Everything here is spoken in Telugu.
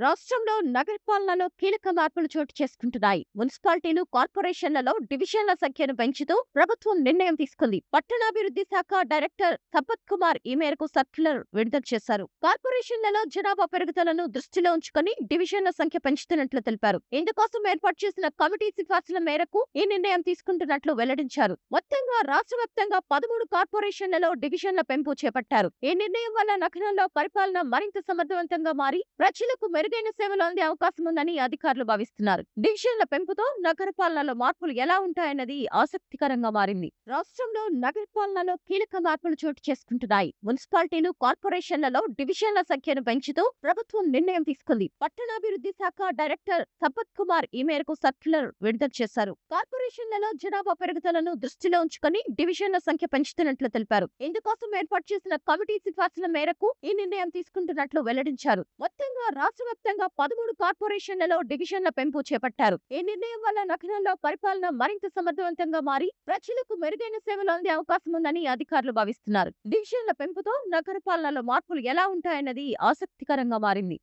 రాష్ట్రంలో నగరపాలనలో కీలక మార్పులు చోటు చేసుకుంటున్నాయి. మున్సిపాలిటీలు, కార్పొరేషన్లలో డివిజన్ల సంఖ్యను పెంచుతూ ప్రభుత్వం నిర్ణయం తీసుకుంది. పట్టణాభివృద్ధి శాఖ డైరెక్టర్ సంపత్ కుమార్ ఈ మేరకు సర్క్యులర్ విడుదల చేశారు. కార్పొరేషన్లలో జనాభా పెరుగుదలను దృష్టిలో ఉంచుకొని డివిజన్ల సంఖ్య పెంచుతున్నట్లు తెలిపారు. ఇందుకోసం ఏర్పాటు చేసిన కమిటీ సిఫార్సుల మేరకు ఈ నిర్ణయం తీసుకుంటున్నట్లు వెల్లడించారు. మొత్తంగా రాష్ట్ర వ్యాప్తంగా 13 కార్పొరేషన్లలో డివిజన్ల పెంపు చేపట్టారు. ఈ నిర్ణయం వల్ల నగరంలో పరిపాలన మరింత సమర్థవంతంగా మారి ప్రజలకు మెరుగైన సేవలు అందే అవకాశం ఉందని అధికారులు భావిస్తున్నారు. డివిజన్ల పెంపుతో నగరపాలనలో మార్పులు ఎలా ఉంటాయన్నది ఆసక్తికరంగా మారింది. రాష్ట్రంలో నగరపాలనలో కీలక మార్పులు చోటు చేసుకుంటున్నాయి. మున్సిపాలిటీలు, కార్పొరేషన్లలో డివిజన్ల సంఖ్యను పెంచుతూ ప్రభుత్వం నిర్ణయం తీసుకుంది. పట్టణాభివృద్ధి శాఖ డైరెక్టర్ సంపత్ కుమార్ ఈ మేరకు సర్క్యులర్ విడుదల చేశారు. కార్పొరేషన్లలో జనాభా పెరుగుదలను దృష్టిలో ఉంచుకొని డివిజన్ల సంఖ్య పెంచుతున్నట్లు తెలిపారు. ఇందుకోసం ఏర్పాటు చేసిన కమిటీ సిఫార్సుల మేరకు ఈ నిర్ణయం తీసుకుంటున్నట్లు వెల్లడించారు. మొత్తంగా రాష్ట్ర వ్యాప్తంగా 13 కార్పొరేషన్లలో డివిజన్ల పెంపు చేపట్టారు. ఈ నిర్ణయం వల్ల నగరంలో పరిపాలన మరింత సమర్థవంతంగా మారి ప్రజలకు మెరుగైన సేవలు అందే అవకాశం ఉందని అధికారులు భావిస్తున్నారు. డివిజన్ల పెంపుతో నగరపాలనలో మార్పులు ఎలా ఉంటాయన్నది ఆసక్తికరంగా మారింది.